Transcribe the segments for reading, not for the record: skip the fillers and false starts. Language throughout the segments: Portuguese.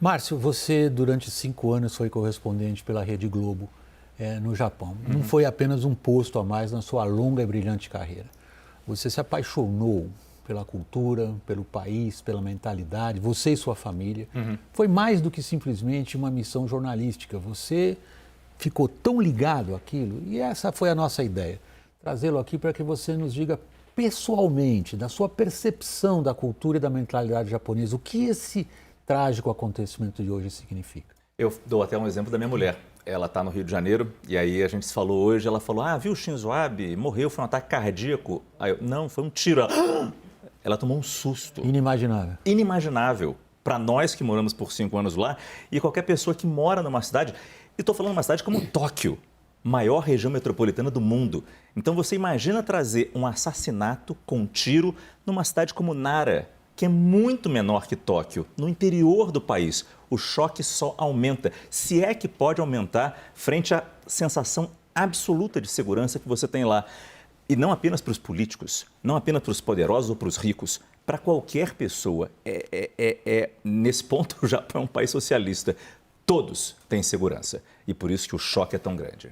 Márcio, você durante 5 anos foi correspondente pela Rede Globo no Japão. Não foi apenas um posto a mais na sua longa e brilhante carreira. Você se apaixonou pela cultura, pelo país, pela mentalidade, você e sua família. Foi mais do que simplesmente uma missão jornalística. Você ficou tão ligado àquilo e essa foi a nossa ideia. Trazê-lo aqui para que você nos diga pessoalmente, da sua percepção da cultura e da mentalidade japonesa, o que esse trágico acontecimento de hoje significa. Eu dou até um exemplo da minha mulher. Ela está no Rio de Janeiro e aí a gente se falou hoje, ela falou, viu o Shinzo Abe? Morreu, foi um ataque cardíaco. Aí eu, não, foi um tiro. Ela tomou um susto. Inimaginável. Inimaginável. Para nós que moramos por 5 anos lá e qualquer pessoa que mora numa cidade, e estou falando de uma cidade como Tóquio, maior região metropolitana do mundo. Então você imagina trazer um assassinato com um tiro numa cidade como Nara, que é muito menor que Tóquio, no interior do país. O choque só aumenta, se é que pode aumentar frente à sensação absoluta de segurança que você tem lá. E não apenas para os políticos, não apenas para os poderosos ou para os ricos, para qualquer pessoa. Nesse ponto, o Japão é um país socialista. Todos têm segurança e por isso que o choque é tão grande.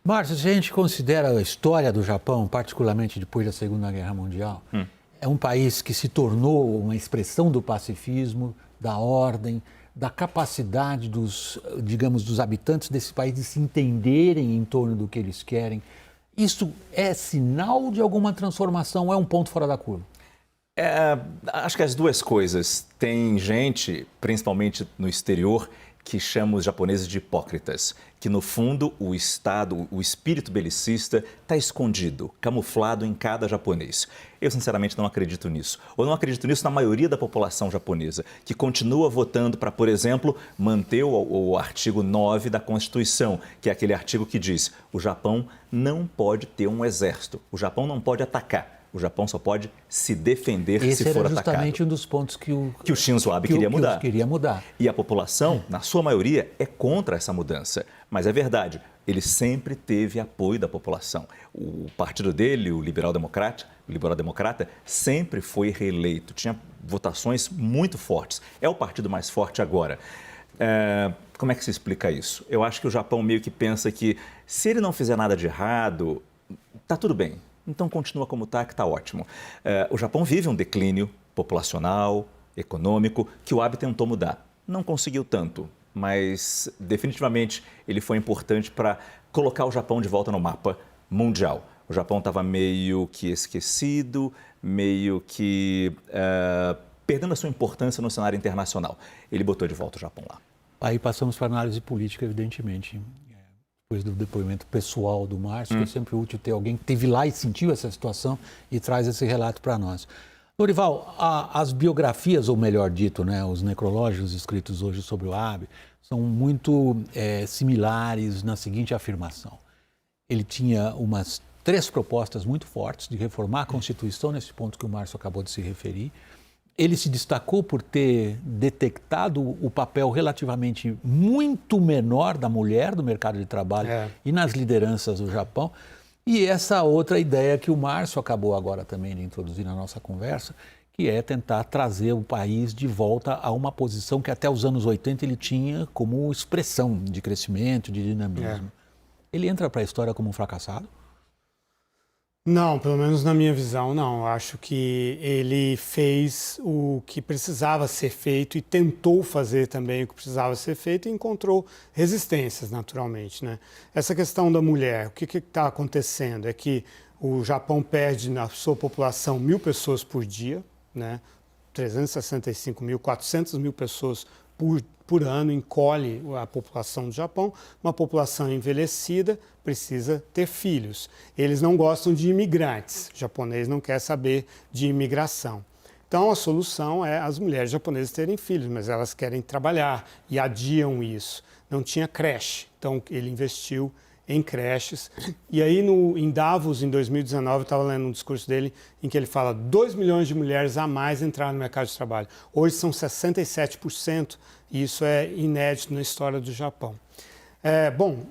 Márcio, se a gente considera a história do Japão, particularmente depois da Segunda Guerra Mundial, é um país que se tornou uma expressão do pacifismo, da ordem, da capacidade dos habitantes desse país de se entenderem em torno do que eles querem. Isso é sinal de alguma transformação ou é um ponto fora da curva? Acho que as duas coisas. Tem gente, principalmente no exterior, que chama os japoneses de hipócritas, que no fundo o espírito belicista está escondido, camuflado em cada japonês. Eu sinceramente não acredito nisso. Ou não acredito nisso na maioria da população japonesa, que continua votando para, por exemplo, manter o artigo 9 da Constituição, que é aquele artigo que diz: o Japão não pode ter um exército, o Japão não pode atacar. O Japão só pode se defender se for atacado. Esse era justamente um dos pontos que o Shinzo Abe queria mudar. E a população, na sua maioria, é contra essa mudança. Mas é verdade, ele sempre teve apoio da população. O partido dele, o Liberal Democrata, sempre foi reeleito. Tinha votações muito fortes. É o partido mais forte agora. Como é que se explica isso? Eu acho que o Japão meio que pensa que se ele não fizer nada de errado, tá tudo bem. Então continua como está, que está ótimo. O Japão vive um declínio populacional, econômico, que o Abe tentou mudar. Não conseguiu tanto, mas definitivamente ele foi importante para colocar o Japão de volta no mapa mundial. O Japão estava meio que esquecido, meio que perdendo a sua importância no cenário internacional. Ele botou de volta o Japão lá. Aí passamos para a análise política, evidentemente. Depois do depoimento pessoal do Márcio, que é sempre útil ter alguém que esteve lá e sentiu essa situação e traz esse relato para nós. Lorival, as biografias, ou melhor dito, os necrológicos escritos hoje sobre o Abe, são muito similares na seguinte afirmação. Ele tinha umas 3 propostas muito fortes de reformar a Constituição, nesse ponto que o Márcio acabou de se referir. Ele se destacou por ter detectado o papel relativamente muito menor da mulher no mercado de trabalho e nas lideranças do Japão. E essa outra ideia que o Márcio acabou agora também de introduzir na nossa conversa, que é tentar trazer o país de volta a uma posição que até os anos 80 ele tinha como expressão de crescimento, de dinamismo. Ele entra para a história como um fracassado? Não, pelo menos na minha visão, não. Acho que ele fez o que precisava ser feito e tentou fazer também o que precisava ser feito e encontrou resistências, naturalmente, Essa questão da mulher, o que está acontecendo é que o Japão perde na sua população 1.000 pessoas por dia, 365 mil, 400 mil pessoas por ano, encolhe a população do Japão. Uma população envelhecida precisa ter filhos. Eles não gostam de imigrantes. O japonês não quer saber de imigração. Então, a solução é as mulheres japonesas terem filhos, mas elas querem trabalhar e adiam isso. Não tinha creche, então ele investiu em creches. E aí, em Davos, em 2019, eu estava lendo um discurso dele em que ele fala 2 milhões de mulheres a mais entraram no mercado de trabalho. Hoje são 67%, e isso é inédito na história do Japão.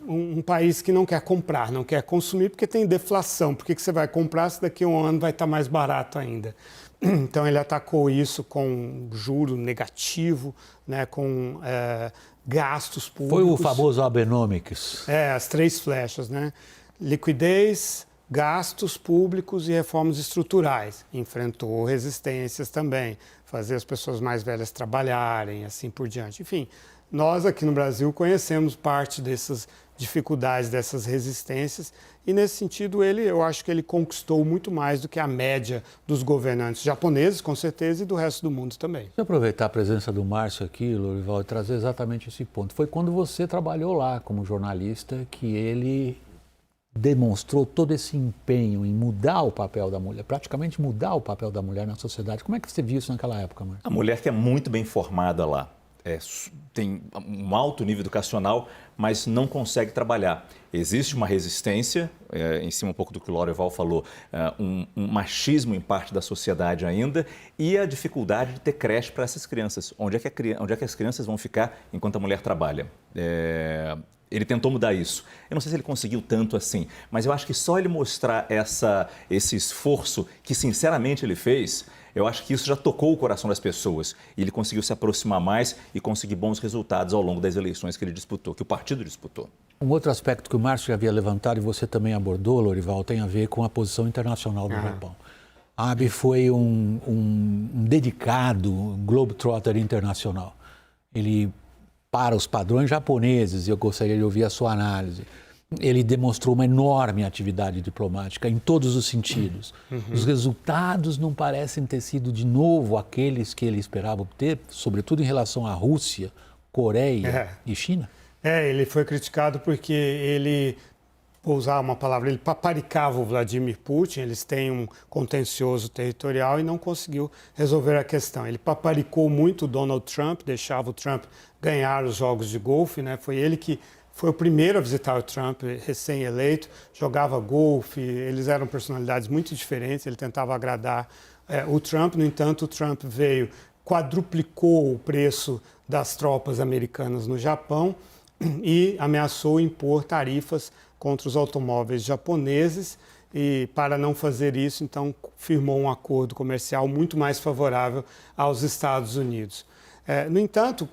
Um país que não quer comprar, não quer consumir, porque tem deflação. Por que você vai comprar se daqui a um ano vai estar mais barato ainda? Então ele atacou isso com juro negativo, né, com gastos públicos. Foi o famoso Abenomics. As 3 flechas, né? Liquidez, gastos públicos e reformas estruturais. Enfrentou resistências também, fazer as pessoas mais velhas trabalharem, assim por diante. Enfim, nós aqui no Brasil conhecemos parte dessas dificuldades, dessas resistências, e nesse sentido eu acho que ele conquistou muito mais do que a média dos governantes japoneses, com certeza, e do resto do mundo também. Deixa eu aproveitar a presença do Márcio aqui, Lorival, e trazer exatamente esse ponto. Foi quando você trabalhou lá como jornalista que ele demonstrou todo esse empenho em mudar o papel da mulher, praticamente mudar o papel da mulher na sociedade. Como é que você viu isso naquela época, Márcio? A mulher que é muito bem formada lá, tem um alto nível educacional, mas não consegue trabalhar. Existe uma resistência, em cima um pouco do que o Lorival falou, um machismo em parte da sociedade ainda, e a dificuldade de ter creche para essas crianças. Onde é que as crianças vão ficar enquanto a mulher trabalha? Ele tentou mudar isso. Eu não sei se ele conseguiu tanto assim, mas eu acho que só ele mostrar esse esforço que sinceramente ele fez, eu acho que isso já tocou o coração das pessoas. E ele conseguiu se aproximar mais e conseguir bons resultados ao longo das eleições que ele disputou, que o partido disputou. Um outro aspecto que o Márcio já havia levantado e você também abordou, Lorival, tem a ver com a posição internacional do Japão. Abe foi um dedicado globetrotter internacional. Ele, para os padrões japoneses, e eu gostaria de ouvir a sua análise, ele demonstrou uma enorme atividade diplomática em todos os sentidos. Os resultados não parecem ter sido, de novo, aqueles que ele esperava obter, sobretudo em relação à Rússia, Coreia e China. Ele foi criticado porque ele, vou usar uma palavra, ele paparicava o Vladimir Putin, eles têm um contencioso territorial e não conseguiu resolver a questão. Ele paparicou muito o Donald Trump, deixava o Trump ganhar os jogos de golfe, né? Foi ele que foi o primeiro a visitar o Trump, recém-eleito, jogava golfe, eles eram personalidades muito diferentes, ele tentava agradar o Trump. No entanto, o Trump veio, quadruplicou o preço das tropas americanas no Japão e ameaçou impor tarifas contra os automóveis japoneses, e para não fazer isso, então, firmou um acordo comercial muito mais favorável aos Estados Unidos. No entanto,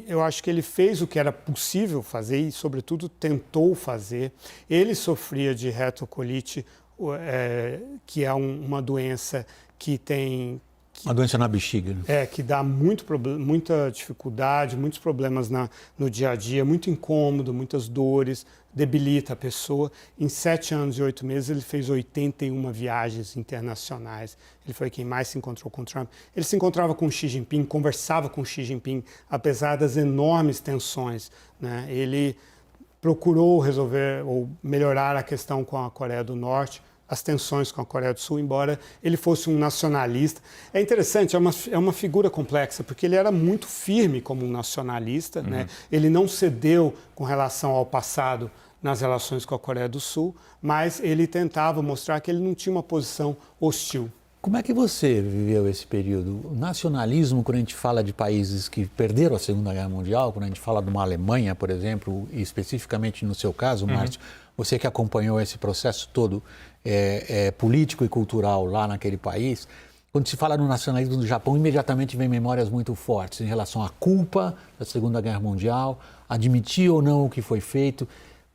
eu acho que ele fez o que era possível fazer e, sobretudo, tentou fazer. Ele sofria de retocolite, que é uma doença que tem... Uma doença na bexiga. Né? Que dá muita dificuldade, muitos problemas no dia a dia, muito incômodo, muitas dores, debilita a pessoa. Em 7 anos e 8 meses, ele fez 81 viagens internacionais. Ele foi quem mais se encontrou com Trump. Ele se encontrava com Xi Jinping, conversava com Xi Jinping, apesar das enormes tensões, né? Ele procurou resolver ou melhorar a questão com a Coreia do Norte, as tensões com a Coreia do Sul, embora ele fosse um nacionalista. É interessante, é uma figura complexa, porque ele era muito firme como um nacionalista, né? Ele não cedeu com relação ao passado nas relações com a Coreia do Sul, mas ele tentava mostrar que ele não tinha uma posição hostil. Como é que você viveu esse período? O nacionalismo, quando a gente fala de países que perderam a Segunda Guerra Mundial, quando a gente fala de uma Alemanha, por exemplo, e especificamente no seu caso, Márcio, você que acompanhou esse processo todo político e cultural lá naquele país, quando se fala no nacionalismo do Japão, imediatamente vem memórias muito fortes em relação à culpa da Segunda Guerra Mundial, admitir ou não o que foi feito.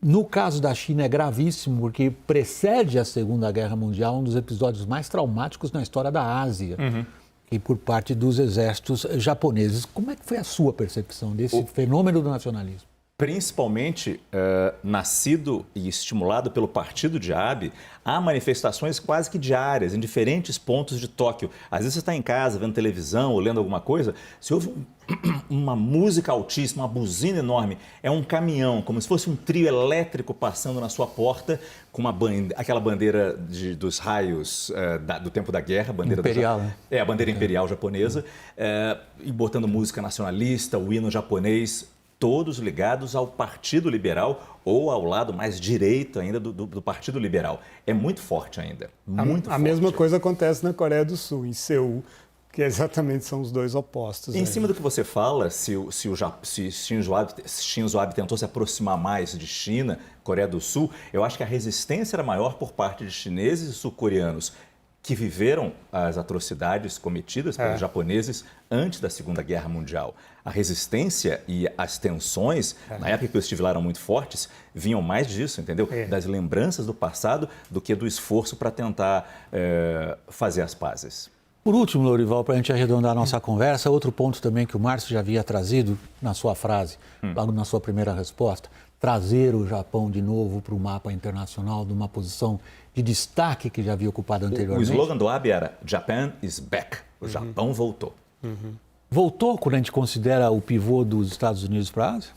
No caso da China é gravíssimo, porque precede a Segunda Guerra Mundial um dos episódios mais traumáticos na história da Ásia, e por parte dos exércitos japoneses. Como é que foi a sua percepção desse fenômeno do nacionalismo? Principalmente nascido e estimulado pelo partido de Abe, há manifestações quase que diárias em diferentes pontos de Tóquio. Às vezes você está em casa vendo televisão ou lendo alguma coisa, você ouve uma música altíssima, uma buzina enorme, é um caminhão, como se fosse um trio elétrico passando na sua porta com aquela bandeira dos raios do tempo da guerra, bandeira imperial, né? A bandeira imperial japonesa, e botando música nacionalista, o hino japonês, todos ligados ao Partido Liberal ou ao lado mais direito ainda do Partido Liberal. É muito forte ainda, muito forte. A mesma coisa acontece na Coreia do Sul, em Seul, que exatamente são os dois opostos. Em cima do que você fala, se Shinzo Abe tentou se aproximar mais de China, Coreia do Sul, eu acho que a resistência era maior por parte de chineses e sul-coreanos, que viveram as atrocidades cometidas pelos japoneses antes da Segunda Guerra Mundial. A resistência e as tensões, na época que eu estive lá, eram muito fortes, vinham mais disso, entendeu? Das lembranças do passado do que do esforço para tentar fazer as pazes. Por último, Lorival, para a gente arredondar a nossa conversa, outro ponto também que o Márcio já havia trazido na sua frase, logo na sua primeira resposta, trazer o Japão de novo para o mapa internacional, de uma posição de destaque que já havia ocupado anteriormente. O slogan do Abe era Japan is back. O Japão voltou. Voltou quando a gente considera o pivô dos Estados Unidos para a Ásia?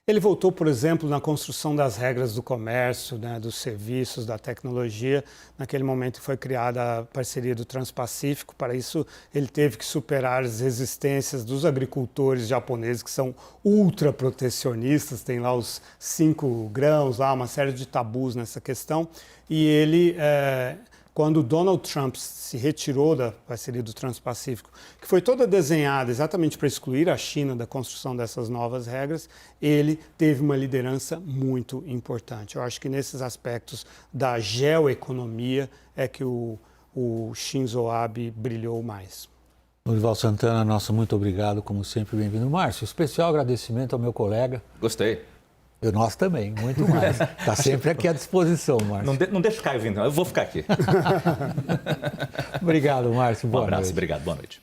Ele voltou, por exemplo, na construção das regras do comércio, né, dos serviços, da tecnologia. Naquele momento foi criada a parceria do Transpacífico. Para isso, ele teve que superar as resistências dos agricultores japoneses, que são ultra protecionistas, tem lá os 5 grãos, lá, uma série de tabus nessa questão. E ele, quando Donald Trump se retirou da parceria do Transpacífico, que foi toda desenhada exatamente para excluir a China da construção dessas novas regras, ele teve uma liderança muito importante. Eu acho que nesses aspectos da geoeconomia é que o Shinzo Abe brilhou mais. Lorival Santana, nosso muito obrigado, como sempre, bem-vindo. Márcio, especial agradecimento ao meu colega. Gostei. E nós também, muito mais. Está sempre aqui à disposição, Márcio. Não deixa o Caio vir, não. Eu vou ficar aqui. Obrigado, Márcio. Boa Um abraço, noite. obrigado. Boa noite.